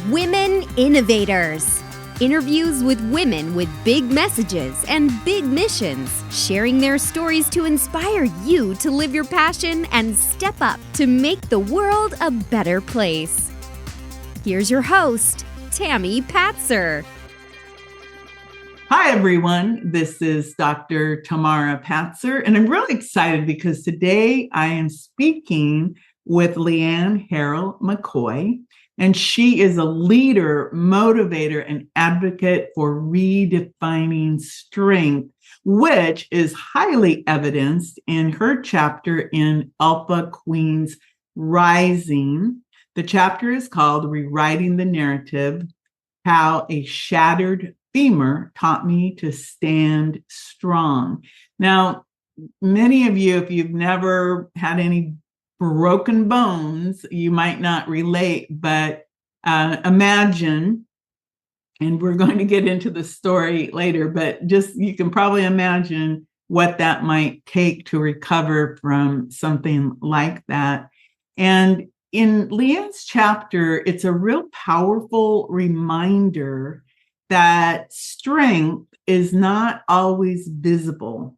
Women Innovators. Interviews with women with big messages and big missions, sharing their stories to inspire you to live your passion and step up to make the world a better place. Here's your host, Tami Patzer. Hi, everyone. This is Dr. Tamara Patzer, and I'm really excited because today I am speaking with Leanne Harrell-McCoy, and she is a leader, motivator, and advocate for redefining strength, which is highly evidenced in her chapter in Alpha Queens Rising. The chapter is called Rewriting the Narrative: How a Shattered FEMUR Taught Me to Stand Strong. Now, many of you, if you've never had any broken bones, you might not relate, but imagine, and we're going to get into the story later, but just you can probably imagine what that might take to recover from something like that. And in Leanne's chapter, it's a real powerful reminder that strength is not always visible.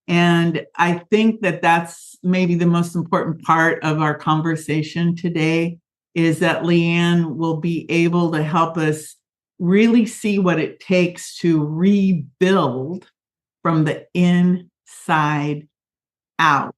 And I think that that's maybe the most important part of our conversation today, is that Leanne will be able to help us really see what it takes to rebuild from the inside out.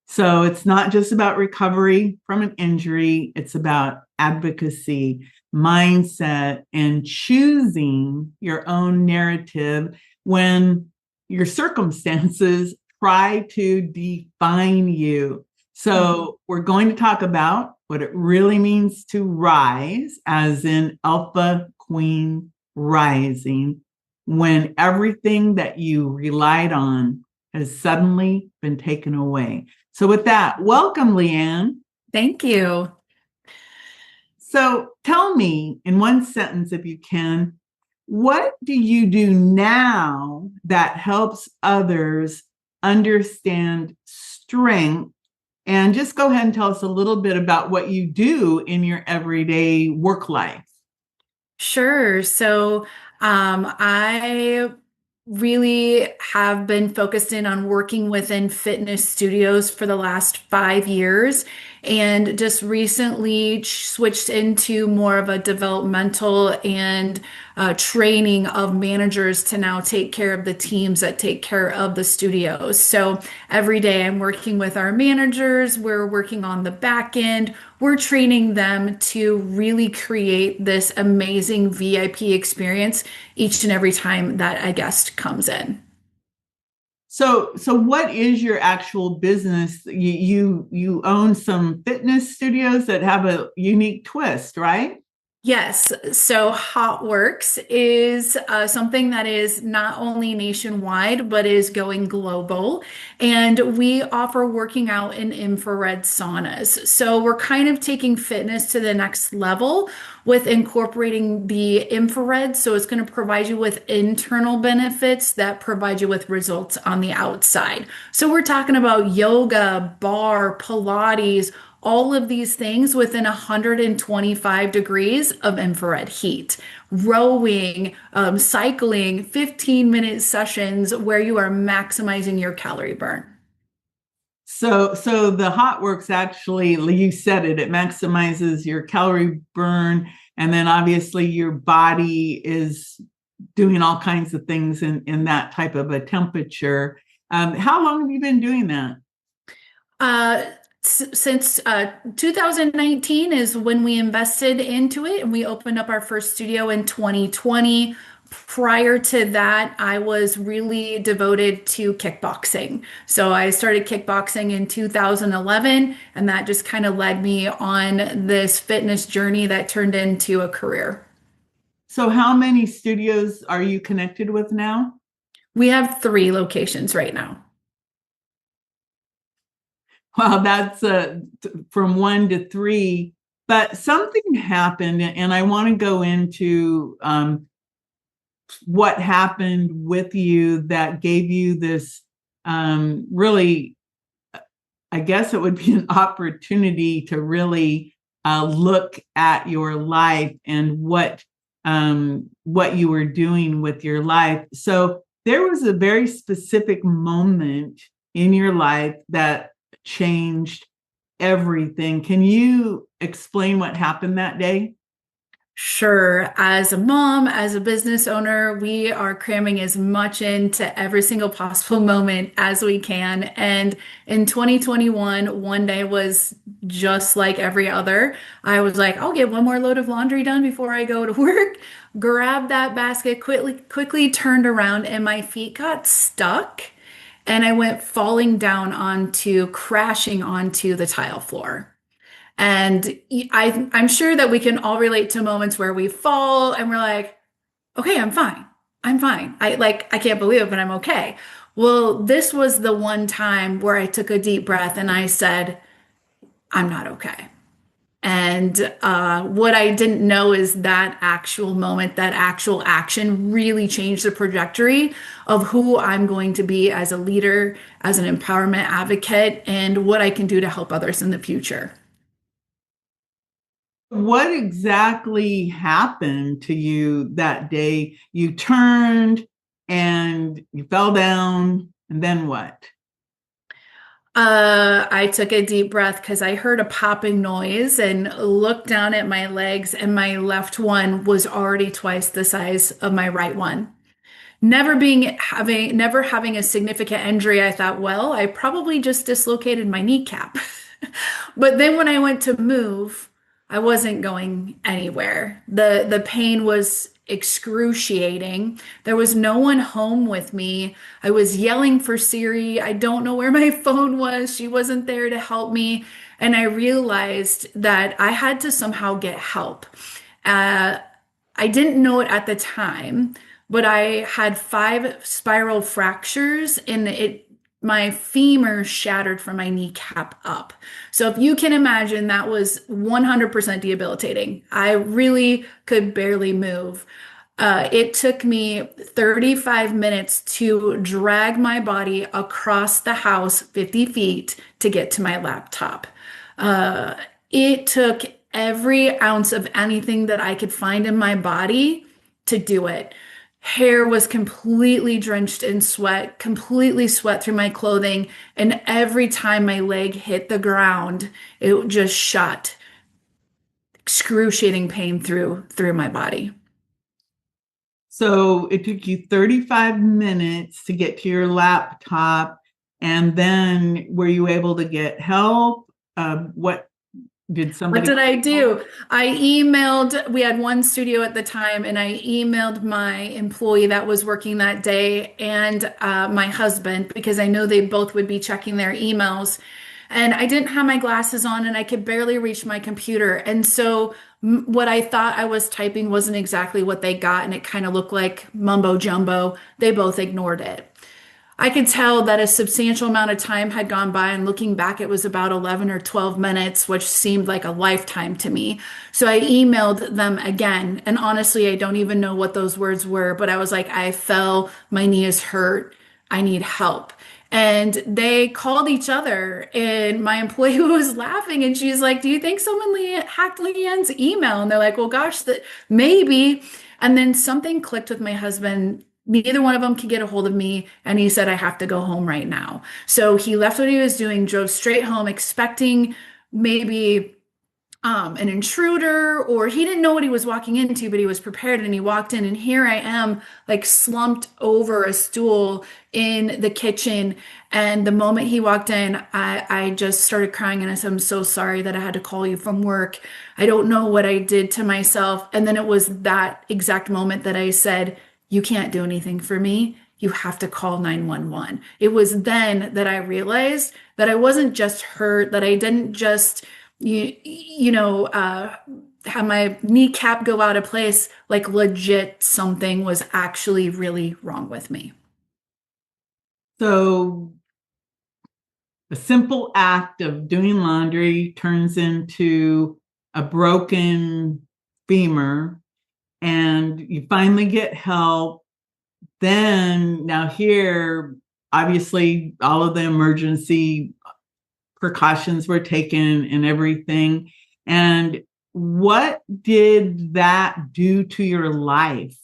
So it's not just about recovery from an injury, it's about advocacy, mindset, and choosing your own narrative when your circumstances try to define you. So we're going to talk about what it really means to rise, as in Alpha Queen Rising, when everything that you relied on has suddenly been taken away. So with that, welcome, Leanne. Thank you. So tell me in one sentence, if you can, what do you do now that helps others understand strength? And just go ahead and tell us a little bit about what you do in your everyday work life. Sure. So I really have been focused in on working within fitness studios for the last 5 years, and just recently switched into more of a developmental and training of managers to now take care of the teams that take care of the studios. So every day I'm working with our managers, we're working on the back end, we're training them to really create this amazing VIP experience each and every time that a guest comes in. So what is your actual business? You own some fitness studios that have a unique twist, right? Yes. So HotWorks is something that is not only nationwide, but is going global. And we offer working out in infrared saunas. So we're kind of taking fitness to the next level with incorporating the infrared. So it's going to provide you with internal benefits that provide you with results on the outside. So we're talking about yoga, bar, Pilates, all of these things within 125 degrees of infrared heat, rowing, cycling, 15-minute sessions where you are maximizing your calorie burn. So the HotWorks, actually, you said it maximizes your calorie burn. And then obviously your body is doing all kinds of things in that type of a temperature. How long have you been doing that? Since 2019 is when we invested into it, and we opened up our first studio in 2020. Prior to that, I was really devoted to kickboxing. So I started kickboxing in 2011, and that just kind of led me on this fitness journey that turned into a career. So how many studios are you connected with now? We have 3 locations right now. Well, that's from 1 to 3, but something happened, and I want to go into what happened with you that gave you this really, I guess it would be an opportunity to really look at your life and what you were doing with your life. So there was a very specific moment in your life that changed everything. Can you explain what happened that day? Sure. As a mom, as a business owner, we are cramming as much into every single possible moment as we can. And in 2021, one day was just like every other. I was like, I'll get one more load of laundry done before I go to work. Grabbed that basket, quickly turned around, and my feet got stuck. And I went crashing onto the tile floor. And I'm sure that we can all relate to moments where we fall and we're like, okay, I'm fine. I'm fine. I can't believe it, but I'm okay. Well, this was the one time where I took a deep breath and I said, I'm not okay. And what I didn't know is that actual moment, that actual action really changed the trajectory of who I'm going to be as a leader, as an empowerment advocate, and what I can do to help others in the future. What exactly happened to you that day? You turned and you fell down, and then what? I took a deep breath because I heard a popping noise and looked down at my legs, and my left one was already twice the size of my right one. Never having a significant injury, I thought, well, I probably just dislocated my kneecap. But then when I went to move, I wasn't going anywhere. The pain was excruciating. There was no one home with me. I was yelling for Siri. I don't know where my phone was. She wasn't there to help me. And I realized that I had to somehow get help. I didn't know it at the time, but I had 5 spiral fractures and my femur shattered from my kneecap up. So if you can imagine, that was 100% debilitating. I really could barely move. It took me 35 minutes to drag my body across the house 50 feet to get to my laptop. It took every ounce of anything that I could find in my body to do it. Hair was completely drenched in sweat, completely sweat through my clothing. And every time my leg hit the ground, it just shot excruciating pain through my body. So it took you 35 minutes to get to your laptop. And then were you able to get help? What did I do? I emailed, we had one studio at the time, and I emailed my employee that was working that day and my husband, because I know they both would be checking their emails. And I didn't have my glasses on and I could barely reach my computer. And so what I thought I was typing wasn't exactly what they got, and it kind of looked like mumbo jumbo. They both ignored it. I could tell that a substantial amount of time had gone by, and looking back, it was about 11 or 12 minutes, which seemed like a lifetime to me. So I emailed them again. And honestly, I don't even know what those words were, but I was like, I fell, my knee is hurt, I need help. And they called each other, and my employee was laughing, and she's like, do you think someone hacked Leanne's email? And they're like, well, gosh, that maybe. And then something clicked with my husband. Neither one of them could get a hold of me, and he said, I have to go home right now. So he left what he was doing, drove straight home, expecting maybe an intruder, or he didn't know what he was walking into, but he was prepared, and he walked in, and here I am, like slumped over a stool in the kitchen. And the moment he walked in, I just started crying, and I said, I'm so sorry that I had to call you from work. I don't know what I did to myself. And then it was that exact moment that I said, you can't do anything for me. You have to call 911. It was then that I realized that I wasn't just hurt, that I didn't just, have my kneecap go out of place. Like legit, something was actually really wrong with me. So the simple act of doing laundry turns into a broken femur, and you finally get help. Then now here, obviously, all of the emergency precautions were taken and everything. And what did that do to your life?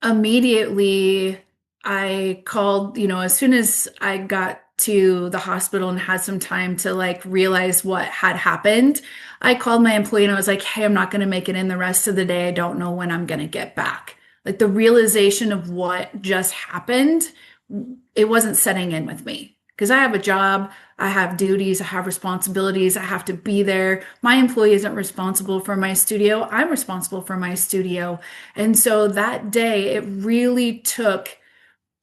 Immediately, I called, as soon as I got to the hospital and had some time to like realize what had happened, I called my employee and I was like, hey, I'm not going to make it in the rest of the day. I don't know when I'm going to get back. Like the realization of what just happened, it wasn't setting in with me because I have a job, I have duties, I have responsibilities, I have to be there. My employee isn't responsible for my studio, I'm responsible for my studio. And so that day, it really took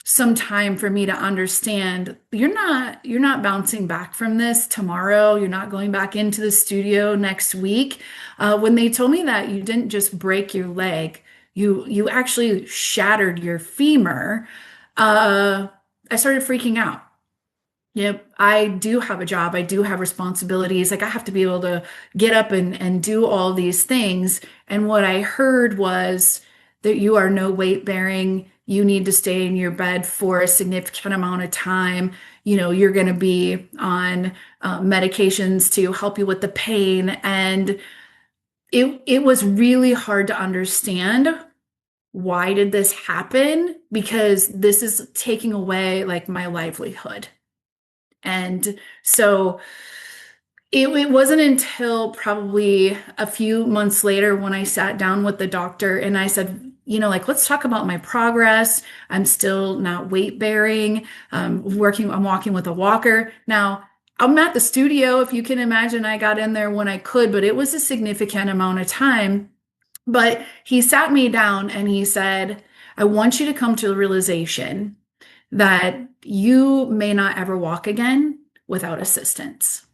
some time for me to understand you're not bouncing back from this tomorrow. You're not going back into the studio next week. When they told me that you didn't just break your leg, you actually shattered your femur. I started freaking out. Yep, I do have a job. I do have responsibilities. Like I have to be able to get up and do all these things. And what I heard was that you are no weight bearing. You need to stay in your bed for a significant amount of time. You're going to be on medications to help you with the pain. And it was really hard to understand why did this happen? Because this is taking away like my livelihood. And so it wasn't until probably a few months later when I sat down with the doctor and I said, like, let's talk about my progress. I'm still not weight bearing. I'm walking with a walker. Now, I'm at the studio. If you can imagine, I got in there when I could, but it was a significant amount of time. But he sat me down and he said, I want you to come to the realization that you may not ever walk again without assistance.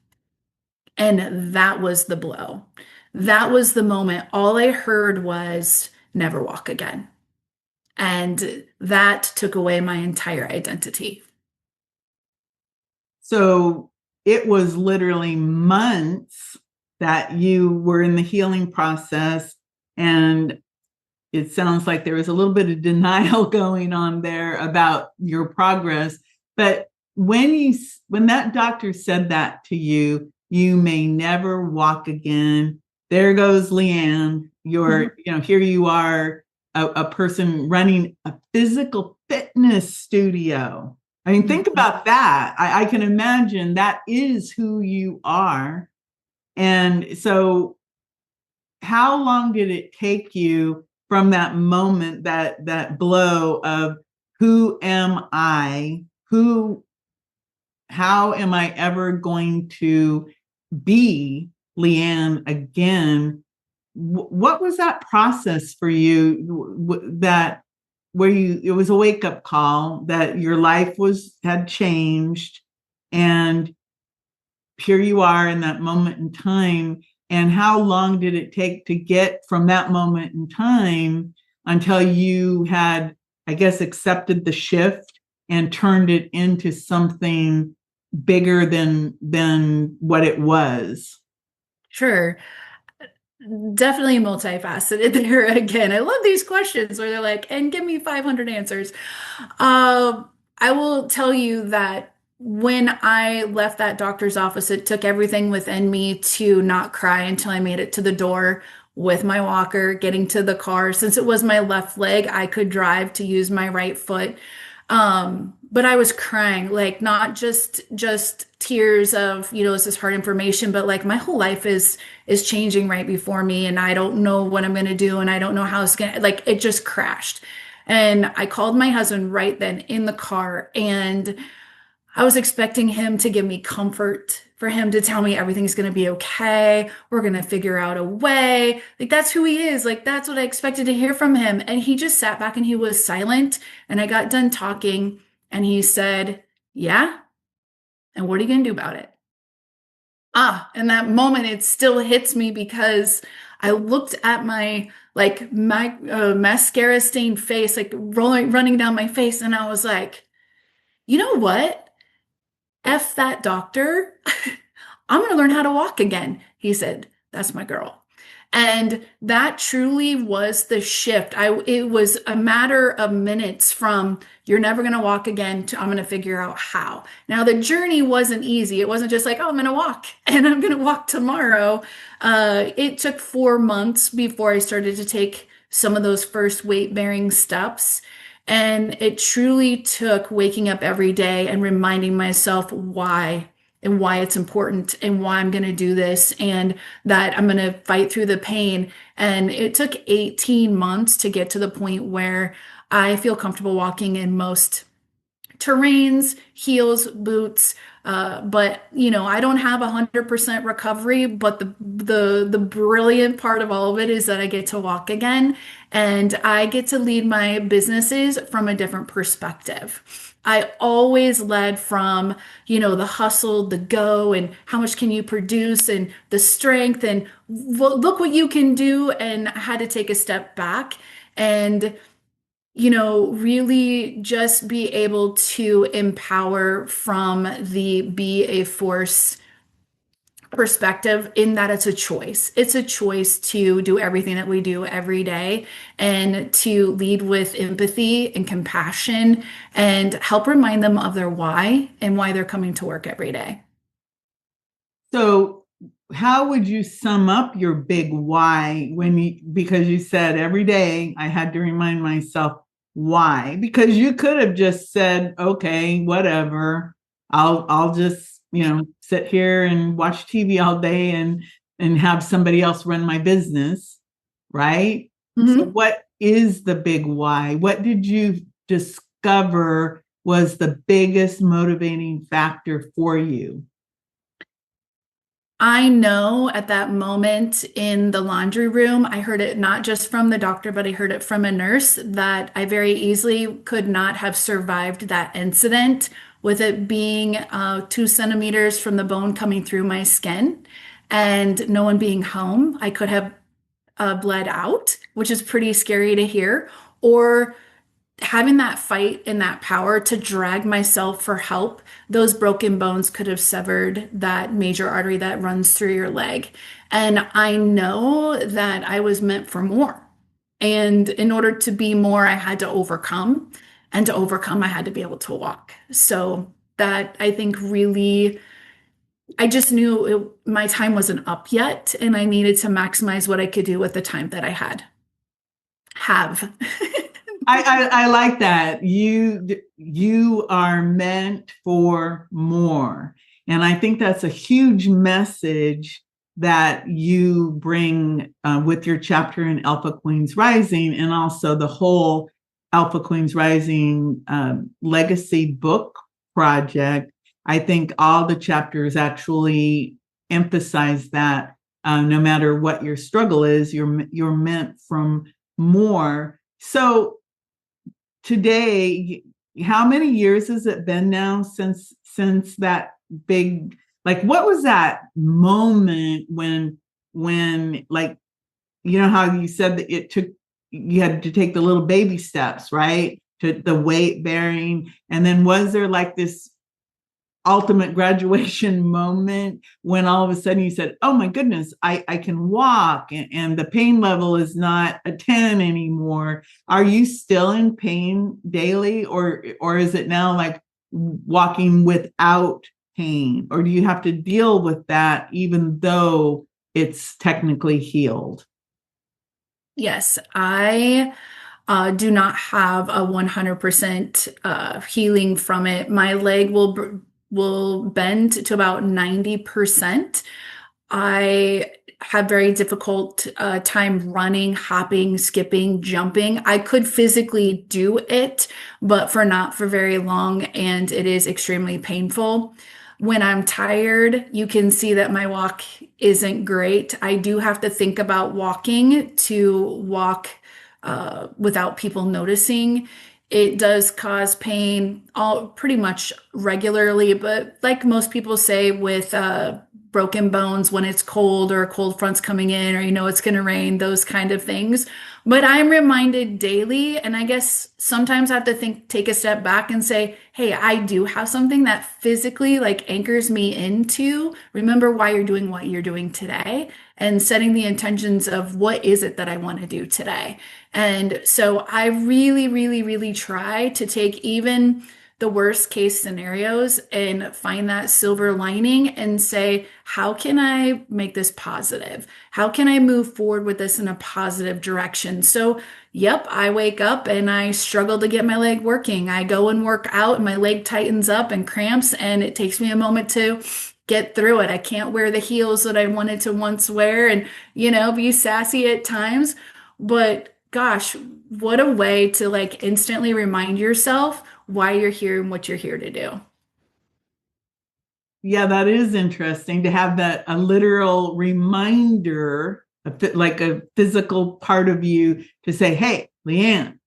And that was the blow. That was the moment. All I heard was never walk again. And that took away my entire identity. So it was literally months that you were in the healing process, and it sounds like there was a little bit of denial going on there about your progress. But when that doctor said that to you, you may never walk again. There goes Leanne. Here you are, a person running a physical fitness studio. I mean, think about that. I can imagine that is who you are. And so how long did it take you from that moment, that blow of who am I? How am I ever going to be Leanne again? What was that process for you it was a wake-up call that your life had changed, and here you are in that moment in time? And how long did it take to get from that moment in time until you had, I guess, accepted the shift and turned it into something bigger than what it was? Sure. Definitely multifaceted there again. I love these questions where they're like, and give me 500 answers. I will tell you that when I left that doctor's office, it took everything within me to not cry until I made it to the door with my walker, getting to the car. Since it was my left leg, I could drive to use my right foot. But I was crying, like not just tears of, this is hard information, but like my whole life is changing right before me and I don't know what I'm going to do and I don't know how it's going to, like it just crashed. And I called my husband right then in the car and I was expecting him to give me comfort, for him to tell me everything's going to be okay. We're going to figure out a way. Like that's who he is. Like that's what I expected to hear from him. And he just sat back and he was silent. And I got done talking and he said, yeah. And what are you going to do about it? In that moment, it still hits me because I looked at my mascara stained face, like running down my face. And I was like, you know what? F that doctor. I'm going to learn how to walk again. He said, that's my girl. And that truly was the shift. It was a matter of minutes from you're never going to walk again to I'm going to figure out how. Now, the journey wasn't easy. It wasn't just like, oh, I'm going to walk and I'm going to walk tomorrow. It took 4 months before I started to take some of those first weight bearing steps. And it truly took waking up every day and reminding myself why and why it's important and why I'm going to do this and that I'm going to fight through the pain. And it took 18 months to get to the point where I feel comfortable walking in most terrains, heels, boots. But I don't have 100% recovery, but the brilliant part of all of it is that I get to walk again and I get to lead my businesses from a different perspective. I always led from, the hustle, the go, and how much can you produce, and the strength, and look what you can do. And I had to take a step back and really just be able to empower from the be a force perspective, in that it's a choice. It's a choice to do everything that we do every day and to lead with empathy and compassion and help remind them of their why and why they're coming to work every day. So how would you sum up your big why because you said every day I had to remind myself why? Because you could have just said, okay, whatever, I'll just, sit here and watch TV all day and have somebody else run my business, right? Mm-hmm. So what is the big why? What did you discover was the biggest motivating factor for you? I know at that moment in the laundry room, I heard it not just from the doctor, but I heard it from a nurse that I very easily could not have survived that incident with it being 2 centimeters from the bone coming through my skin and no one being home. I could have bled out, which is pretty scary to hear, or having that fight and that power to drag myself for help. Those broken bones could have severed that major artery that runs through your leg. And I know that I was meant for more. And in order to be more, I had to overcome. And to overcome, I had to be able to walk. So that, I think, really, I just knew my time wasn't up yet. And I needed to maximize what I could do with the time that I have. I like that. You are meant for more. And I think that's a huge message that you bring with your chapter in Alpha Queens Rising, and also the whole Alpha Queens Rising legacy book project. I think all the chapters actually emphasize that no matter what your struggle is, you're meant from more. So today, how many years has it been now since that big, like, what was that moment when like, how you said that you had to take the little baby steps, right? To the weight bearing. And then was there like this ultimate graduation moment when all of a sudden you said, oh my goodness, I can walk and the pain level is not a 10 anymore. Are you still in pain daily or is it now like walking without pain, or do you have to deal with that even though it's technically healed? Yes, I do not have a 100% healing from it. My leg will bend to about 90%. I have very difficult time running, hopping, skipping, jumping. I could physically do it, but not for very long, and it is extremely painful. When I'm tired, you can see that my walk isn't great. I do have to think about walking to walk without people noticing. It does cause pain pretty much regularly, but like most people say with broken bones, when it's cold or a cold front's coming in, or it's going to rain, those kind of things. But I'm reminded daily, and I guess sometimes I have to take a step back and say, hey, I do have something that physically like anchors me into remember why you're doing what you're doing today. and setting the intentions of what is it that I want to do today. And so I really, really, really try to take even the worst case scenarios and find that silver lining and say, how can I make this positive? How can I move forward with this in a positive direction? So, yep, I wake up and I struggle to get my leg working. I go and work out and my leg tightens up and cramps, and it takes me a moment to get through it. I can't wear the heels that I wanted to once wear and, be sassy at times. But gosh, what a way to like instantly remind yourself why you're here and what you're here to do. Yeah, that is interesting to have that a literal reminder, like a physical part of you to say, hey, Leanne,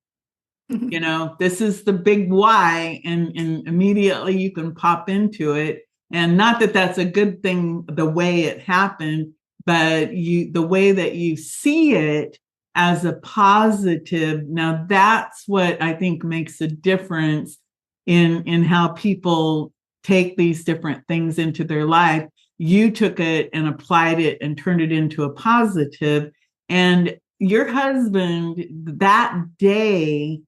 this is the big why, and immediately you can pop into it. And not that that's a good thing, the way it happened, but the way that you see it as a positive. Now that's what I think makes a difference in how people take these different things into their life. You took it and applied it and turned it into a positive. And your husband that day,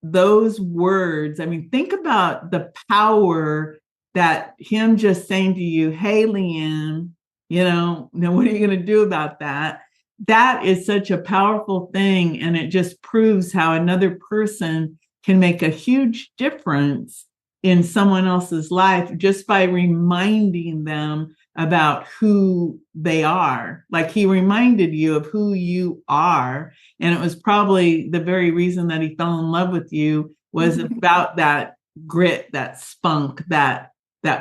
those words, I mean, think about the power that him just saying to you, hey, Leanne, now what are you going to do about that? That is such a powerful thing. And it just proves how another person can make a huge difference in someone else's life just by reminding them about who they are. Like he reminded you of who you are. And it was probably the very reason that he fell in love with you was about that grit, that spunk, that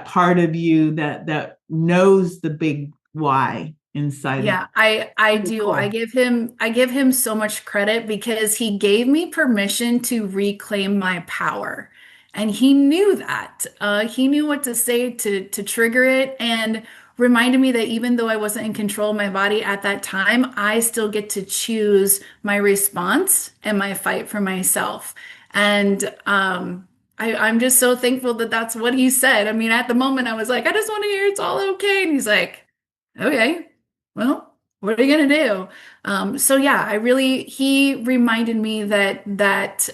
part of you that knows the big why inside. Yeah, I do. Cool. I give him so much credit because he gave me permission to reclaim my power. And he knew that. He knew what to say to trigger it, and reminded me that even though I wasn't in control of my body at that time, I still get to choose my response and my fight for myself. And I'm just so thankful that that's what he said. I mean, at the moment, I was like, I just want to hear it's all okay. And he's like, okay, well, what are you gonna do? So yeah, he reminded me that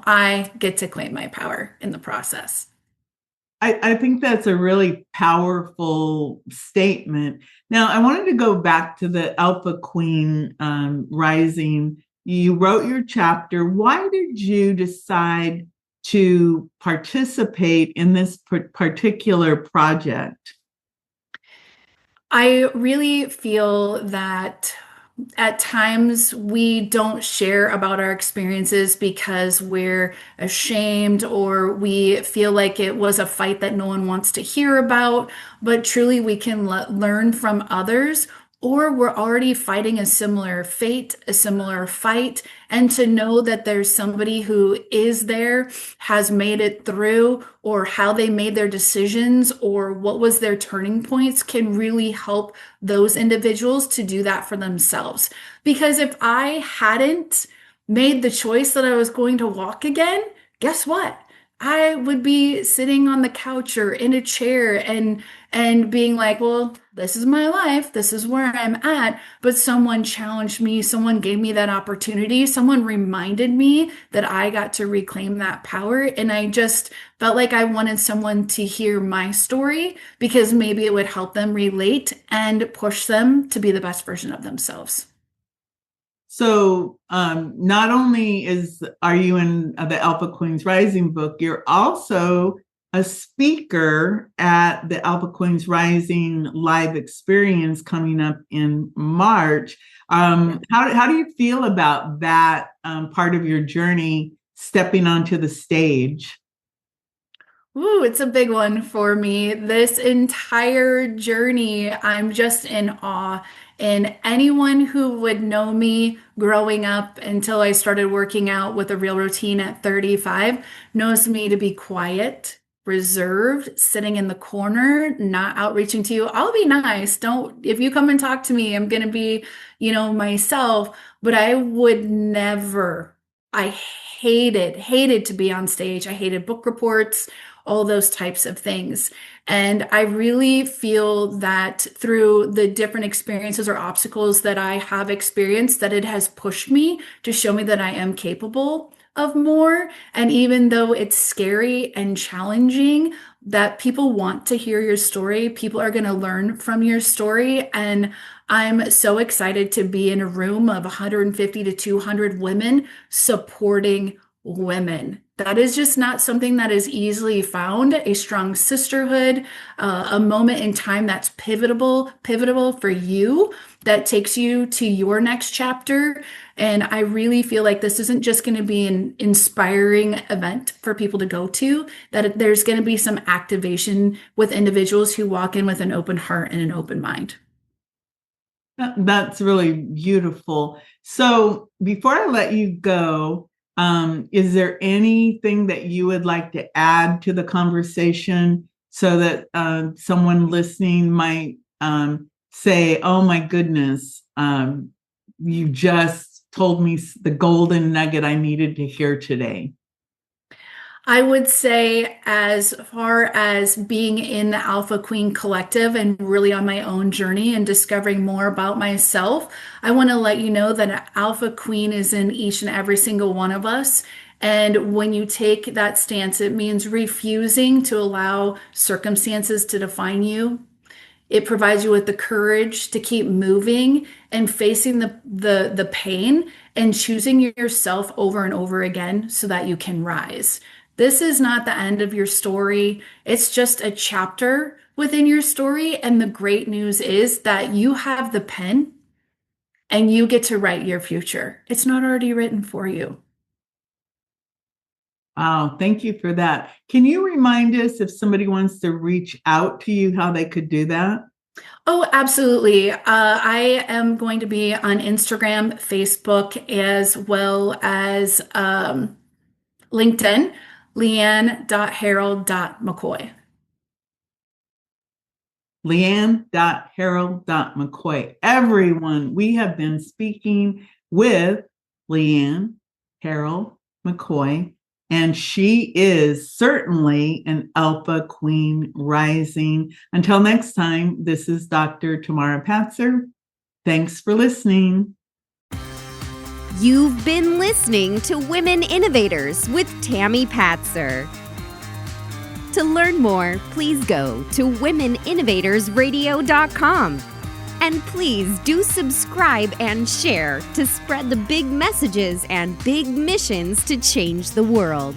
I get to claim my power in the process. I think that's a really powerful statement. Now, I wanted to go back to the Alpha Queen rising. You wrote your chapter. Why did you decide to participate in this particular project? I really feel that at times we don't share about our experiences because we're ashamed or we feel like it was a fight that no one wants to hear about. But truly, we can learn from others, or we're already fighting a similar fate, a similar fight. And to know that there's somebody who is there, has made it through, or how they made their decisions, or what was their turning points can really help those individuals to do that for themselves. Because if I hadn't made the choice that I was going to walk again, guess what? I would be sitting on the couch or in a chair and being like, well, this is my life. This is where I'm at. But someone challenged me. Someone gave me that opportunity. Someone reminded me that I got to reclaim that power. And I just felt like I wanted someone to hear my story because maybe it would help them relate and push them to be the best version of themselves. So not only are you in the Alpha Queens Rising book, you're also a speaker at the Alpha Queens Rising live experience coming up in March. How do you feel about that part of your journey, stepping onto the stage? Ooh, it's a big one for me. This entire journey, I'm just in awe. And anyone who would know me growing up until I started working out with a real routine at 35 knows me to be quiet, reserved, sitting in the corner, not outreaching to you. I'll be nice. If you come and talk to me, I'm going to be, myself, but I would never, I hated to be on stage. I hated book reports all those types of things. And I really feel that through the different experiences or obstacles that I have experienced, that it has pushed me to show me that I am capable of more. And even though it's scary and challenging, that people want to hear your story, people are going to learn from your story. And I'm so excited to be in a room of 150 to 200 women supporting women. That is just not something that is easily found. A strong sisterhood, a moment in time that's pivotal for you, that takes you to your next chapter. And I really feel like this isn't just going to be an inspiring event for people to go to, that there's going to be some activation with individuals who walk in with an open heart and an open mind. That's really beautiful. So before I let you go, is there anything that you would like to add to the conversation so that someone listening might say, oh my goodness, you just told me the golden nugget I needed to hear today? I would say, as far as being in the Alpha Queen Collective and really on my own journey and discovering more about myself, I want to let you know that an Alpha Queen is in each and every single one of us. And when you take that stance, it means refusing to allow circumstances to define you. It provides you with the courage to keep moving and facing the pain and choosing yourself over and over again so that you can rise. This is not the end of your story. It's just a chapter within your story. And the great news is that you have the pen and you get to write your future. It's not already written for you. Wow, thank you for that. Can you remind us, if somebody wants to reach out to you, how they could do that? Oh, absolutely. I am going to be on Instagram, Facebook, as well as LinkedIn, Leanne.Harrell.McCoy. Leanne.Harrell.McCoy. Everyone, we have been speaking with Leanne Harrell-McCoy, and she is certainly an Alpha Queen rising. Until next time, this is Dr. Tamara Patzer. Thanks for listening. You've been listening to Women Innovators with Tami Patzer. To learn more, please go to womeninnovatorsradio.com. And please do subscribe and share to spread the big messages and big missions to change the world.